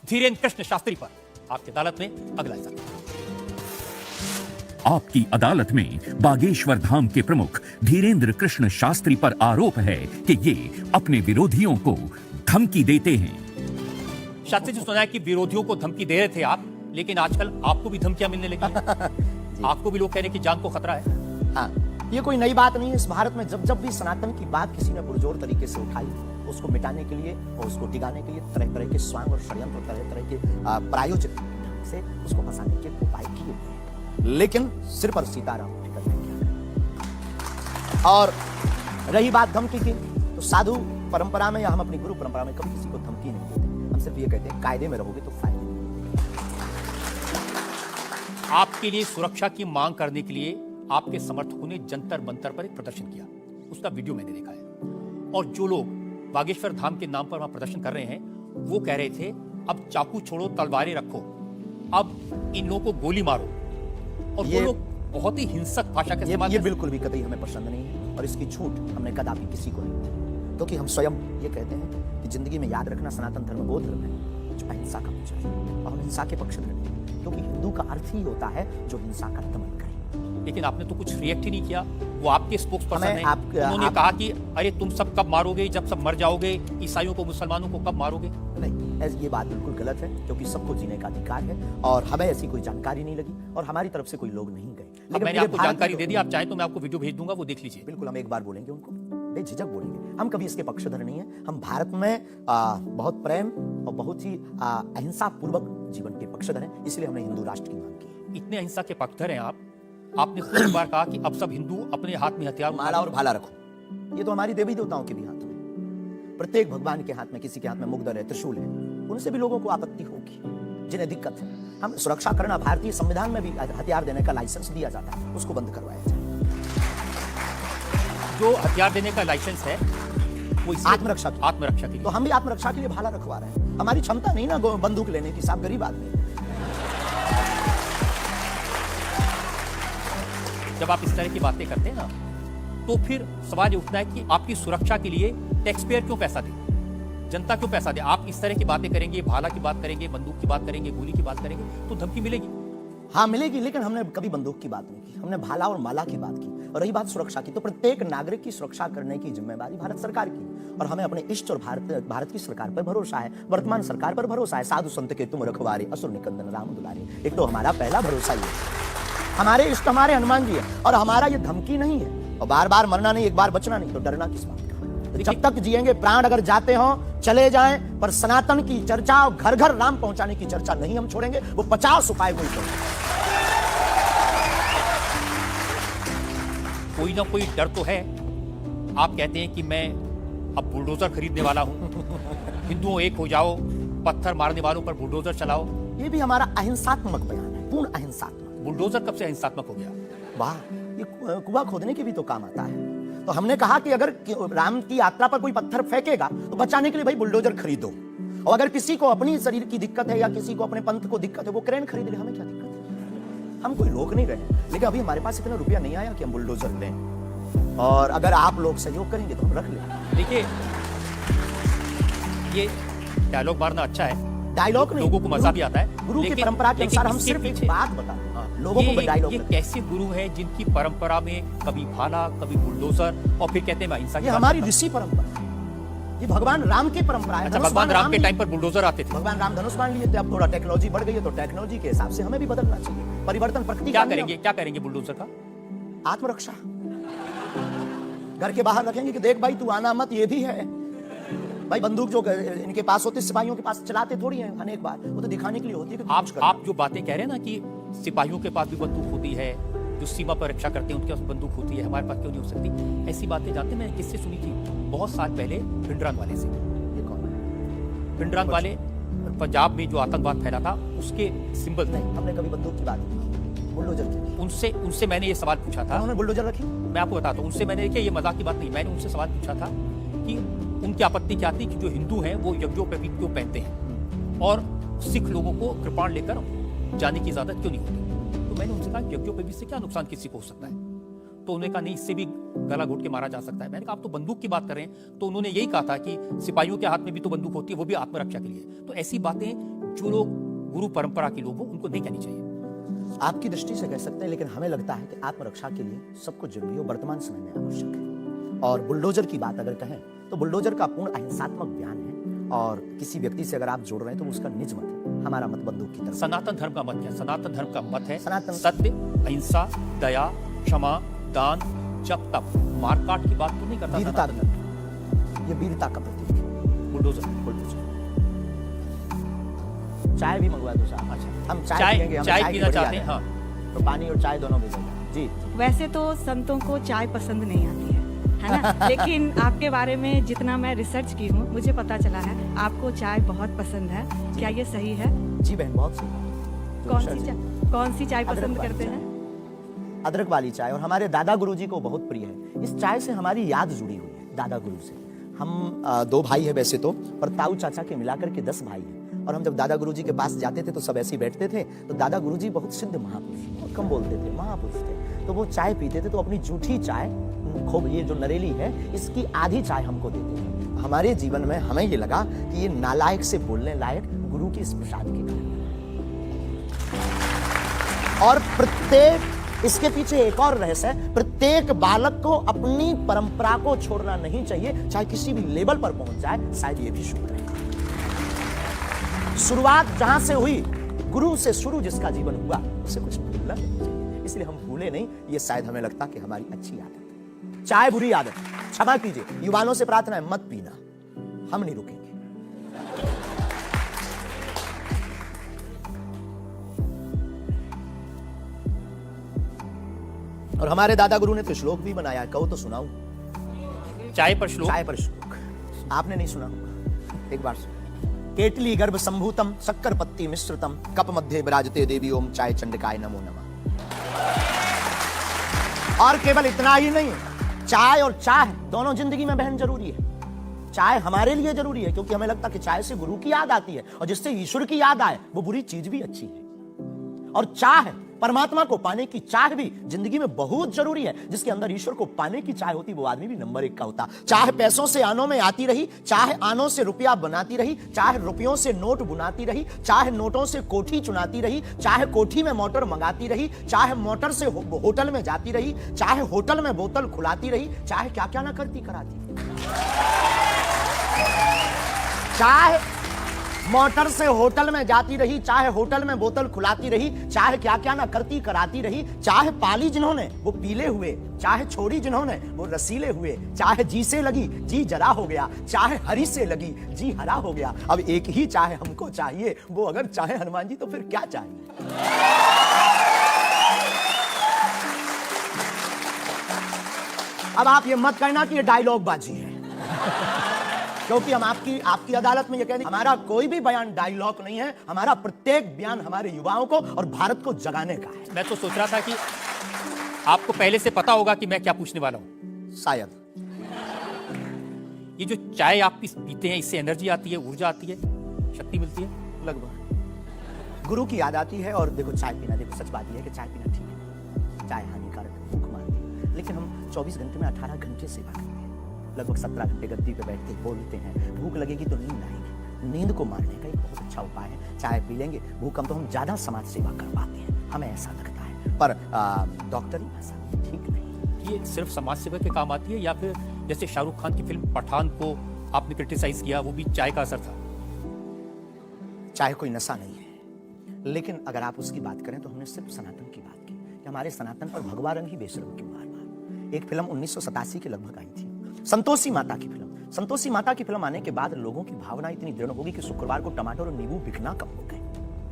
धीरेन्द्र कृष्ण शास्त्री पर आपकी अदालत में अगला हिस्सा। आपकी अदालत में बागेश्वर धाम के प्रमुख धीरेन्द्र कृष्ण शास्त्री पर आरोप है कि ये अपने विरोधियों को धमकी देते हैं। शास्त्री जी, सुना है कि विरोधियों को धमकी दे रहे थे आप, लेकिन आजकल आपको भी धमकियां मिलने लगी हैं। आपको भी लोग कह रहे हैं कि जान को खतरा है। हाँ, ये कोई नई बात नहीं है। इस भारत में जब जब भी सनातन की बात किसी ने पुरजोर तरीके से उठाई, उसको मिटाने के लिए और उसको टिकाने के लिए तरह तरह के स्वांग और षड्यंत्र, तरह तरह के प्रायोजित ढंग से उसको फंसाने के उपाय किए गए, लेकिन सिर पर सीताराम टिकट नहीं किया। और रही बात धमकी की, तो साधु परंपरा में या हम अपनी गुरु परंपरा में कभी किसी को धमकी नहीं देते। हम सिर्फ ये कहते हैं कायदे में रहोगे तो फायदे। आपके लिए सुरक्षा की मांग करने के लिए आपके समर्थकों ने जंतर मंतर पर एक प्रदर्शन किया, उसका वीडियो मैंने देखा है। और जो लोग बागेश्वर धाम के नाम पर वहां प्रदर्शन कर रहे हैं, वो कह रहे थे अब चाकू छोड़ो, तलवारें रखो, अब इन लोगों को गोली मारो। और वो लोग बहुत ही हिंसक भाषा के इस्तेमाल। ये बिल्कुल भी कतई हमें पसंद नहीं है और इसकी छूट हमने कदापि किसी को नहीं दी, क्योंकि हम स्वयं ये कहते हैं कि जिंदगी में याद रखना सनातन धर्म वो धर्म है जो अहिंसा का पक्ष है, और हम हिंसा के पक्षधर नहीं, क्योंकि हिंदू का अर्थ ही होता है जो हिंसा का दमन करे। लेकिन आपने तो कुछ रिएक्ट ही नहीं किया। वो आपके स्पोक्स पर्सन हैं, उन्होंने कहा कि अरे तुम सब कब मारोगे, जब सब मर जाओगे, ईसाइयों को मुसलमानों को कब मारोगे। नहीं, ये बात बिल्कुल गलत है, क्योंकि सबको जीने का अधिकार है और हमें ऐसी कोई जानकारी नहीं लगी और हमारी तरफ से कोई लोग नहीं गए। लेकिन मैंने आपको जानकारी दे दी, आप चाहें तो मैं आपको वीडियो भेज दूंगा, वो देख लीजिए। बिल्कुल, हम एक बार बोलेंगे उनको, बेझिझक बोलेंगे। हम कभी इसके पक्षधर नहीं है। हम भारत में बहुत प्रेम और बहुत ही अहिंसा पूर्वक जीवन के पक्षधर हैं, इसलिए हमने हिंदू राष्ट्र की मांग की। इतने अहिंसा के पक्षधर हैं आपने खुद एक बार कहा कि अब सब हिंदू अपने हाथ में हथियार, माला और भाला रखो। ये तो हमारी देवी देवताओं के भी हाथ में, प्रत्येक भगवान के हाथ में, किसी के हाथ में मुगदर है, त्रिशूल है, उनसे भी लोगों को आपत्ति होगी जिन्हें दिक्कत है। हम सुरक्षा करना, भारतीय संविधान में भी हथियार देने का लाइसेंस दिया जाता है, उसको बंद करवाया जाए। जो हथियार देने का लाइसेंस है वो आत्मरक्षा के लिए। तो हम भी आत्मरक्षा के लिए भाला रखवा रहे हैं। हमारी क्षमता नहीं ना बंदूक लेने की, साहब गरीब आदमी। जब आप इस तरह की बातें करते हैं ना, तो फिर सवाल ये उठता है कि आपकी सुरक्षा के लिए टैक्स पेयर क्यों पैसा दे, जनता क्यों पैसा दे। आप इस तरह की बातें करेंगे, भाला की बात करेंगे, बंदूक की बात करेंगे, गोली की बात करेंगे, तो धमकी मिलेगी। हाँ मिलेगी, लेकिन हमने कभी बंदूक की बात नहीं की, हमने भाला और माला की बात की। और रही बात सुरक्षा की, तो प्रत्येक नागरिक की सुरक्षा करने की जिम्मेदारी भारत सरकार की, और हमें अपने इष्ट और भारत की सरकार पर भरोसा है, वर्तमान सरकार पर भरोसा है। साधु संत के तुम रखवारे, असुर निकंदन राम दुलारे, एक तो हमारा पहला भरोसा ही है। हमारे इष्ट हमारे हनुमान जी है, और हमारा ये धमकी नहीं है। और बार बार मरना नहीं, एक बार बचना नहीं, तो डरना किस बात का। जब तक जिएंगे, प्राण अगर जाते हो चले जाएं, पर सनातन की चर्चा, घर घर राम पहुंचाने की चर्चा नहीं हम छोड़ेंगे। वो 50 उपाय कोई करेंगे। कोई ना कोई डर तो है। आप कहते हैं कि मैं अब बुलडोजर खरीदने वाला हूं, हिंदुओं एक हो जाओ, पत्थर मारने वालों पर बुलडोजर चलाओ। ये भी हमारा अहिंसात्मक बयान है, पूर्ण अहिंसात्मक। बुलडोजर कब से अहिंसात्मक हो गया? वाह, ये कुआं खोदने के भी तो काम आता है। तो हमने कहा कि अगर राम की यात्रा पर कोई पत्थर फेंकेगा तो बचाने के लिए भाई बुलडोजर खरीदो, और अगर किसी को अपनी शरीर की दिक्कत है या किसी को अपने पंथ को दिक्कत है, वो क्रेन खरीद ले, हमें क्या दिक्कत है। हम कोई रोक नहीं रहे, लेकिन अभी हमारे पास इतना रुपया नहीं आया कि हम बुलडोजर लें, और अगर आप लोग सहयोग करेंगे तो हम रख लें। देखिए, ये डायलॉग मारना अच्छा है, डायलॉग नहीं, लोगों को मजा भी आता है। गुरु की परंपरा के अनुसार हम सिर्फ एक बात बता रहे हैं लोगों को। डायलॉग, ये कैसे गुरु हैं जिनकी परंपरा में कभी भाला, कभी बुलडोजर, और फिर कहते हैं अहिंसा। ये हमारी ऋषि परंपरा है, ये भगवान राम की परंपरा है। अच्छा, भगवान राम के टाइम पर बुलडोजर आते थे, भगवान राम धनुष बाण लिए थे। अब थोड़ा टेक्नोलॉजी बढ़ गई है, तो टेक्नोलॉजी के हिसाब से हमें भी बदलना चाहिए। परिवर्तन प्रकृति क्या करेंगे, क्या करेंगे बुलडोजर का? आत्मरक्षा। घर के बाहर रखेंगे कि देख भाई तू आना मत, ये भी है भाई। बंदूक जो इनके पास होती, सिपाहियों के पास चलाते थोड़ी है अनेक बार, वो तो दिखाने के लिए होती है कि आप जो बातें कह रहे हैं ना कि सिपाहियों के पास भी बंदूक होती है, जो सीमा पर रक्षा करते हैं उनके पास बंदूक होती है, हमारे पास क्यों नहीं हो सकती? ऐसी बातें जानते हैं, मैंने किससे सुनी थी बहुत साल पहले, भिंडरान वाले से। ये कौन है? भिंडरान वाले पंजाब में जो आतंकवाद फैला था, उसके सिंबल थे। हमने कभी बंदूक की बात की, बुलडोजर की। उनसे मैंने ये सवाल पूछा था। उन्होंने बुलडोजर रखी। मैं आपको बताता हूँ, उनसे मैंने, देखिए ये मजाक की बात नहीं, मैंने उनसे सवाल पूछा था कि उनकी आपत्ति क्या थी कि जो हिंदू हैं वो यज्ञोपवीत क्यों पहनते हैं, और सिख लोगों को कृपाण लेकर जाने की इजाजत क्यों नहीं होती। तो मैंने उनसे कहा यज्ञोपवीत से क्या नुकसान किसी को हो सकता है? तो उन्होंने कहा नहीं, इससे भी गला घोट के मारा जा सकता है। मैंने कहा आप तो बंदूक की बात कर रहे हैं। तो उन्होंने यही कहा था कि सिपाहियों के हाथ में भी तो बंदूक होती है, वो भी आत्मरक्षा के लिए। तो ऐसी बातें जो लोग गुरु परंपरा के लोग हो उनको नहीं कहनी चाहिए? आपकी दृष्टि से कह सकते हैं, लेकिन हमें लगता है कि आत्मरक्षा के लिए सब कुछ जरूरी है, वर्तमान समय में आवश्यक है। और बुलडोजर की बात अगर कहें तो बुलडोजर का पूर्ण अहिंसात्मक बयान है, और किसी व्यक्ति से अगर आप जोड़ रहे हैं तो उसका निज मत है, हमारा मत बंदूक की तरफ। सनातन धर्म का मत क्या? सनातन धर्म का मत है सत्य, अहिंसा, दया, क्षमा, दान, जप, तप। मारकाट की बात तो नहीं करता वीरता, सनातन धर्म। ये वीरता का प्रतीक है बुलडोजर। चाय भी मंगवा दो साहब। अच्छा, हम चाय पिएंगे, हमें चाय की पीना बड़ी चाहते हैं? आदत है। हाँ, तो पानी और चाय दोनों भेजेगा जी। वैसे तो संतों को चाय पसंद नहीं आती है ना? लेकिन आपके बारे में जितना मैं रिसर्च की हूँ मुझे पता चला है आपको चाय बहुत पसंद है। क्या ये सही है? जी बहन, बहुत सही। कौन सी चाय अदरक पसंद वाली करते चाय। हैं? अदरक वाली चाय, और हमारे दादा गुरुजी को बहुत प्रिय है। इस चाय से हमारी याद जुड़ी हुई है, दादा गुरु से। हम 2 भाई हैं वैसे तो, पर ताऊ चाचा के मिलाकर के 10 भाई हैं। और हम जब दादा गुरुजी के पास जाते थे तो सब ऐसे ही बैठते थे, तो दादा गुरुजी बहुत सिद्ध महापुरुष, बहुत कम बोलते थे, महापुरुष थे। तो वो चाय पीते थे तो अपनी जूठी चाय, खूब ये जो नरेली है, इसकी आधी चाय हमको देते थे। हमारे जीवन में हमें ये लगा कि ये नालायक से बोलने लायक गुरु के इस प्रसाद के कारण। और प्रत्येक, इसके पीछे एक और रहस्य है, प्रत्येक बालक को अपनी परंपरा को छोड़ना नहीं चाहिए, चाहे किसी भी लेवल पर पहुंच जाए, शायद ये भी शुभ है। शुरुआत जहां से हुई, गुरु से शुरू जिसका जीवन हुआ, उसे कुछ भूलना नहीं चाहिए। इसलिए हम भूले नहीं, ये शायद हमें लगता कि हमारी अच्छी आदत है। चाय बुरी आदत, क्षमा कीजिए, युवानों से प्रार्थना है मत पीना, हम नहीं रुकेंगे। और हमारे दादा गुरु ने तो श्लोक भी बनाया है, कहो तो सुनाऊं। चाय पर श्लोक? चाय पर श्लोक आपने नहीं सुना होगा, एक बार सुनो। केटली गर्भ संभूतम शक्कर पत्ती मिश्रितम कप मध्य विराजते देवी ओम चाय चंडिकाय नमो नमः। और केवल इतना ही नहीं, चाय और चाह दोनों जिंदगी में बहन जरूरी है। चाय हमारे लिए जरूरी है क्योंकि हमें लगता है कि चाय से गुरु की याद आती है, और जिससे ईश्वर की याद आए वो बुरी चीज भी अच्छी है। और चाह, परमात्मा को पाने की चाह भी जिंदगी में बहुत जरूरी है। जिसके अंदर ईश्वर को पाने की चाह होती, वो आदमी भी नंबर 1 का होता। चाहे पैसों से आनों में आती रही, चाहे आनों से रुपया बनाती रही, चाहे रुपयों से नोट बुनाती रही, चाहे नोटों से कोठी चुनाती रही, चाहे कोठी में मोटर मंगाती रही, चाहे मोटर से होटल में जाती रही, चाहे होटल में बोतल खुलाती रही, चाहे क्या क्या ना करती कराती। चाहे मोटर से होटल में जाती रही, चाहे होटल में बोतल खुलाती रही, चाहे क्या क्या ना करती कराती रही, चाहे पाली जिन्होंने वो पीले हुए, चाहे छोड़ी जिन्होंने वो रसीले हुए, चाहे जी से लगी जी जरा हो गया, चाहे हरी से लगी जी हरा हो गया। अब एक ही चाहे हमको चाहिए, वो अगर चाहे हनुमान जी तो फिर क्या चाहिए। अब आप ये मत कहना कि ये डायलॉग बाजी है, क्योंकि हम आपकी अदालत में ये कहते हैं, हमारा कोई भी बयान डायलॉग नहीं है, हमारा प्रत्येक बयान हमारे युवाओं को और भारत को जगाने का है। मैं तो सोच रहा था कि आपको पहले से पता होगा कि मैं क्या पूछने वाला हूं। शायद ये जो चाय आप पीते हैं, इससे एनर्जी आती है, ऊर्जा आती है, शक्ति मिलती है? लगभग गुरु की याद आती है। और देखो चाय पीना, देखो सच बात यह है कि चाय पीना ठीक है, चाय हानिकारक है, भूख मारती है, लेकिन हम 24 घंटे में 18 घंटे सेवा करते हैं, लगभग 17 घंटे गद्दी पे बैठते बोलते हैं। भूख लगेगी तो नींद आएगी, नींद को मारने का एक बहुत अच्छा उपाय है, चाय पी लेंगे, भूख कम तो हम ज्यादा समाज सेवा कर पाते हैं, हमें ऐसा लगता है। पर डॉक्टरी भाषा ठीक नहीं। ये सिर्फ समाज सेवा के काम आती है, या फिर जैसे शाहरुख खान की फिल्म पठान को आपने क्रिटिसाइज किया, वो भी चाय का असर था? चाय कोई नशा नहीं है, लेकिन अगर आप उसकी बात करें तो हमने सिर्फ सनातन की बात की कि हमारे सनातन पर भगवा रंग ही बेशर्म क्यों बार बार। एक फिल्म 1987 के लगभग आई थी, संतोषी माता की फिल्म। संतोषी माता की फिल्म आने के बाद लोगों की भावना इतनी दृढ़ होगी कि शुक्रवार को टमाटर और नींबू बिकना कम हो गए।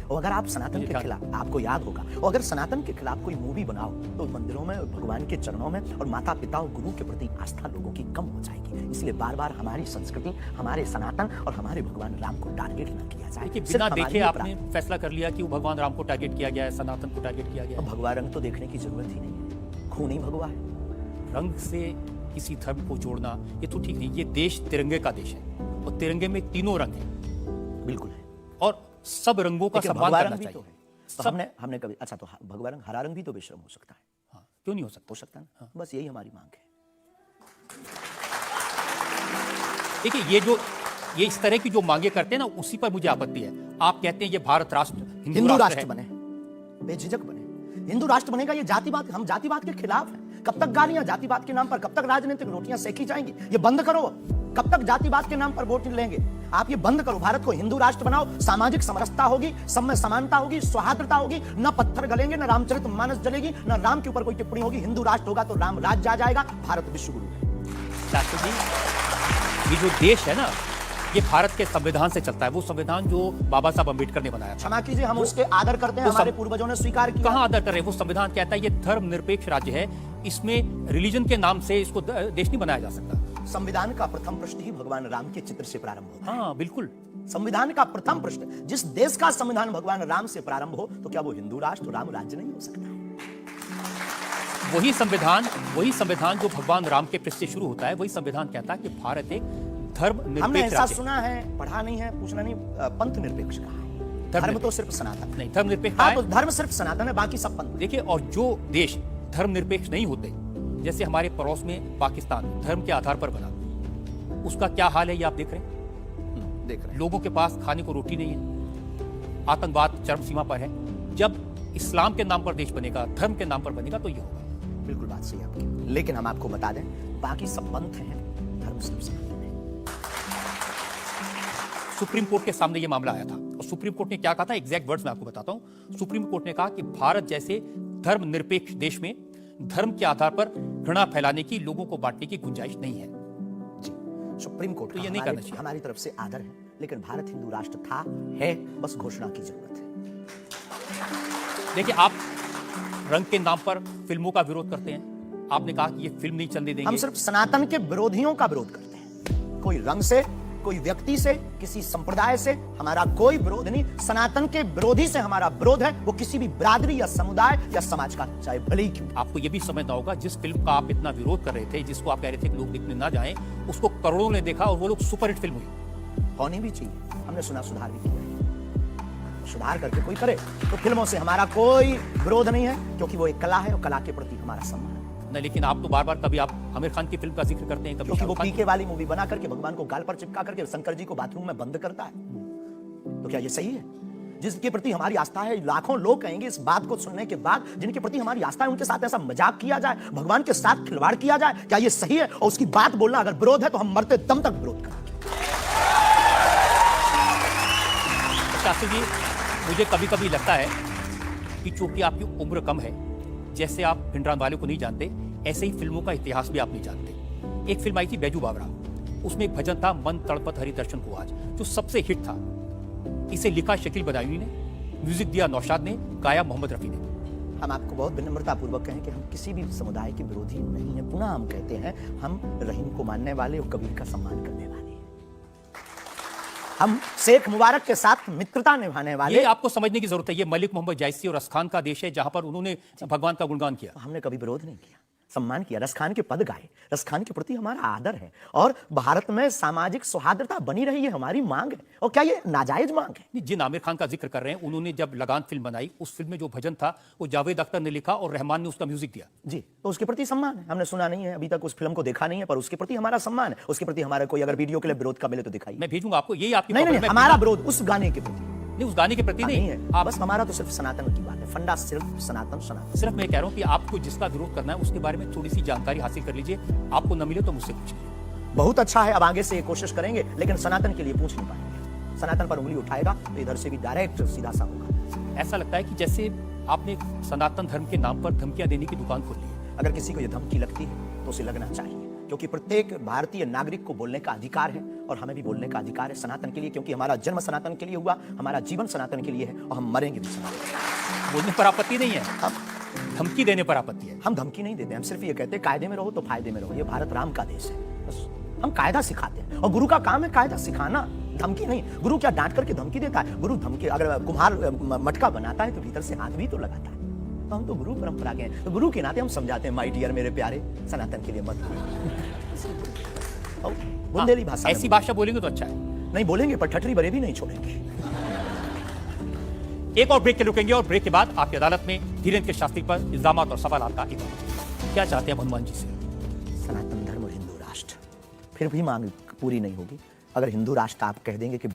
और अगर आप सनातन के खिलाफ, आपको याद होगा, और अगर सनातन के खिलाफ कोई मूवी बनाओ तो मंदिरों में, भगवान के चरणों में और माता पिता और गुरु के प्रति आस्था लोगों की कम हो जाएगी। इसलिए बार बार हमारी संस्कृति, हमारे सनातन और हमारे भगवान राम को टारगेट न किया जाए। बिना देखे आपने फैसला कर लिया कि वो भगवान राम को टारगेट किया गया है, सनातन को टारगेट किया गया है। भगवा रंग तो देखने की जरूरत ही नहीं है, खून ही भगवा है। रंग से किसी धर्म को जोड़ना ये तो ठीक नहीं। ये देश तिरंगे का देश है, और तिरंगे में तीनों रंग हैं। बिल्कुल है, और सब रंगों का सम्मान करना चाहिए। तो हमने कभी, अच्छा तो भगवा रंग, हरा रंग भी तो बेशर्म हो सकता है। हाँ, क्यों नहीं हो सकता? हो सकता है ना, बस यही हमारी मांग है। देखिए, ये जो ये इस तरह की जो मांगे करते हैं ना, उसी पर मुझे आपत्ति है। आप कहते हैं ये भारत राष्ट्र हिंदू राष्ट्र है। बने, बेझिझक बने। हिंदू राष्ट्र बनेगा, ये जातिवाद, हम जातिवाद के खिलाफ हैं। कब तक गालियां जातिवाद के नाम पर, कब तक राजनीतिक रोटियां सेकी जाएंगी? ये बंद करो। कब तक जातिवाद के नाम पर वोट लेंगे? आप ये बंद करो। भारत को हिंदू राष्ट्र बनाओ, सामाजिक समरसता होगी, सब में समानता होगी, सौहार्दता होगी, न पत्थर गलेंगे, न रामचरितमानस जलेगी, न राम के ऊपर कोई टिप्पणी होगी। हिंदू राष्ट्र होगा तो राम राज्य आ जाएगा, भारत विश्व गुरु है। शास्त्री जी, ये जो देश है ना, ये भारत के संविधान से चलता है। वो संविधान जो बाबा साहब अम्बेडकर ने बनाया था। क्षमा कीजिए, हम उसके आदर करते हैं, हमारे पूर्वजों ने स्वीकार किया। कहां आदर कर रहे हैं? वो संविधान कहता है ये धर्मनिरपेक्ष राज्य है, इसमें रिलीजन के नाम से इसको देश नहीं बनाया जा सकता। संविधान का प्रथम पृष्ठ ही भगवान राम के चित्र से प्रारंभ होता है। हाँ बिल्कुल। संविधान का प्रथम पृष्ठ, जिस देश का संविधान भगवान राम से प्रारंभ हो, तो क्या वो हिंदू राष्ट्र, राम राज्य नहीं हो सकता? वही संविधान जो भगवान राम के पृष्ठ से शुरू होता है, वही संविधान कहता है कि भारत एक हमने धर्मनिरपेक्ष ऐसा राज्य है। सुना है, पढ़ा नहीं है, पूछना नहीं, पंथ निरपेक्ष कहा है। धर्म तो सिर्फ सनातन नहीं, धर्मनिरपेक्ष हाँ, है। तो धर्म सिर्फ सनातन है, बाकी सब पंथ। देखिए, और जो देश धर्मनिरपेक्ष नहीं होते, जैसे हमारे पड़ोस में पाकिस्तान धर्म के आधार पर बना, उसका क्या हाल है ये आप देख रहे हैं। देख रहे हैं। लोगों के पास खाने को रोटी नहीं है, आतंकवाद चरम सीमा पर है। जब इस्लाम के नाम पर देश बनेगा, धर्म के नाम पर बनेगा, तो ये होगा। बिल्कुल बात सही है आपकी, लेकिन हम आपको बता दें, बाकी सब पंथ हैं, धर्म सिर्फ सनातन है। सुप्रीम कोर्ट के सामने ये मामला आया था, और सुप्रीम कोर्ट ने क्या कहा था, एग्जैक्ट वर्ड्स मैं आपको बताता हूं। सुप्रीम कोर्ट ने कहा कि भारत जैसे धर्मनिरपेक्ष देश में धर्म के आधार पर घृणा फैलाने की, लोगों को बांटने की गुंजाइश नहीं है। जी, सुप्रीम कोर्ट तो का ये नहीं करना चाहिए। हमारी तरफ से आदर है, लेकिन भारत हिंदू राष्ट्र था, है, बस घोषणा की जरूरत है। देखिए, आप रंग के नाम पर फिल्मों का विरोध करते हैं। आपने कहा कि ये फिल्म नहीं चलने देंगे। हम सिर्फ सनातन के विरोधियों का विरोध करते हैं, कोई रंग से, कोई व्यक्ति से, किसी संप्रदाय से हमारा कोई विरोध नहीं। सनातन के विरोधी से हमारा विरोध है, वो किसी भी बिरादरी या समुदाय या समाज का, चाहे भले ही क्यों। आपको ये भी समझना होगा, जिस फिल्म का आप इतना विरोध कर रहे थे, जिसको आप कह रहे थे कि लोग देखने ना जाएं, उसको करोड़ों ने देखा और वो लोग सुपरहिट फिल्म हुई। होनी भी चाहिए। हमने सुना सुधार भी किया है, सुधार करके कोई करे, तो फिल्मों से हमारा कोई विरोध नहीं है, क्योंकि वो एक कला है और कला के प्रति हमारा सम्मान है। नहीं, लेकिन आप तो बार बार, कभी आप आमिर खान की फिल्म का जिक्र करते हैं, कभी क्योंकि वो शाहरुख खान पीके वाली मूवी बना करके भगवान को गाल पर चिपका करके शंकर जी को बाथरूम में बंद करता है, तो क्या ये सही है? जिसके प्रति हमारी आस्था है, लाखों लोग कहेंगे इस बात को सुनने के बाद, जिनके प्रति हमारी आस्था है, उनके साथ ऐसा मजाक किया जाए, भगवान के साथ खिलवाड़ किया जाए, क्या ये सही है? और उसकी बात बोलना अगर विरोध है, तो हम मरते दम तक विरोध करेंगे। शास्त्री जी, मुझे कभी कभी लगता है कि चूंकि आपकी उम्र कम है, जैसे आप भिंडरांवाले को नहीं जानते, ऐसे ही फिल्मों का इतिहास भी आप नहीं जानते। एक फिल्म आई थी बैजू बावरा, उसमें एक भजन था, मन तड़पत हरि दर्शन को आज, जो सबसे हिट था। इसे लिखा शकील बदायूनी ने, म्यूजिक दिया नौशाद ने, गाया मोहम्मद रफी ने। हम आपको बहुत विनम्रता पूर्वक कहें कि हम किसी भी समुदाय के विरोधी नहीं है। पुनः हम कहते हैं, हम रहीम को मानने वाले और कबीर का सम्मान करने वाले हैं। हम शेख मुबारक के साथ मित्रता निभाने वाले। ये आपको समझने की जरूरत है, ये मलिक मोहम्मद जायसी और रसखान का देश है, जहां पर उन्होंने भगवान का गुणगान किया। हमने कभी विरोध नहीं किया, सम्मान किया, रसखान के पद गाए, रसखान के प्रति हमारा आदर है, और भारत में सामाजिक सौहार्दता बनी रही है, हमारी मांग है। और क्या ये नाजायज मांग है? जिन आमिर खान का जिक्र कर रहे हैं, उन्होंने जब लगान फिल्म बनाई, उस फिल्म में जो भजन था वो जावेद अख्तर ने लिखा और रहमान ने उसका म्यूजिक दिया। जी, तो उसके प्रति सम्मान है। हमने सुना नहीं है अभी तक, उस फिल्म को देखा नहीं है, पर उसके प्रति हमारा सम्मान है। उसके प्रति हमारा कोई अगर वीडियो के लिए विरोध का मिले तो दिखाइए। मैं भेजूंगा आपको, यही आपकी नहीं, प्रॉब्लम है। हमारा विरोध उस गाने के प्रति नहीं, उस गाने के प्रति नहीं है। आप बस हमारा तो सिर्फ सनातन की बात है, फंडा सिर्फ सनातन सनातन। सिर्फ मैं कह रहा हूं कि आपको जिसका विरोध करना है, उसके बारे में थोड़ी सी जानकारी हासिल कर लीजिए। आपको न मिले तो मुझसे पूछिए। बहुत अच्छा है, अब आगे से ये कोशिश करेंगे, लेकिन सनातन के लिए पूछ नहीं पाएंगे। सनातन पर उंगली उठाएगा तो इधर से भी डायरेक्ट सीधा सा होगा। ऐसा लगता है कि जैसे आपने सनातन धर्म के नाम पर धमकियां देने की दुकान खोल ली है। अगर किसी को ये धमकी लगती है तो उसे लगना चाहिए, क्योंकि प्रत्येक भारतीय नागरिक को बोलने का अधिकार है, और हमें भी बोलने का अधिकार है सनातन के लिए, क्योंकि हमारा जन्म सनातन के लिए हुआ, हमारा जीवन सनातन के लिए है, और हम मरेंगे भी सनातन। बोलने पर आपत्ति नहीं है, हम धमकी देने पर आपत्ति है। हम धमकी नहीं देते, हम सिर्फ ये कहते हैं कायदे में रहो तो फायदे में रहो। ये भारत राम का देश है, बस हम कायदा सिखाते हैं, और गुरु का काम है कायदा सिखाना, धमकी नहीं। गुरु क्या डांट करके धमकी देता है? गुरु धमकी, अगर कुम्हार मटका बनाता है तो भीतर से हाथ भी तो लगाता है। तो हम तो गुरु परंपरा के हैं, तो गुरु के नाते हम समझाते हैं, माय डियर मेरे प्यारे, सनातन के लिए मत बुंदेली भाषा। ऐसी भाषा बोलेंगे तो अच्छा है। नहीं बोलेंगे, पर ठटरी बरे भी नहीं छोड़ेंगे। एक और ब्रेक के रुकेंगे, और ब्रेक के बाद आपकी अदालत में धीरेन्द्र के शास्त्री पर इल्जामात और सवाल का इबारत। क्या चाहते हैं हनुमान जी से? सनातन धर्म और हिंदू राष्ट्र। फिर भी मांग पूरी नहीं होगी, अगर हिंदू राष्ट्र आप कह देंगे कि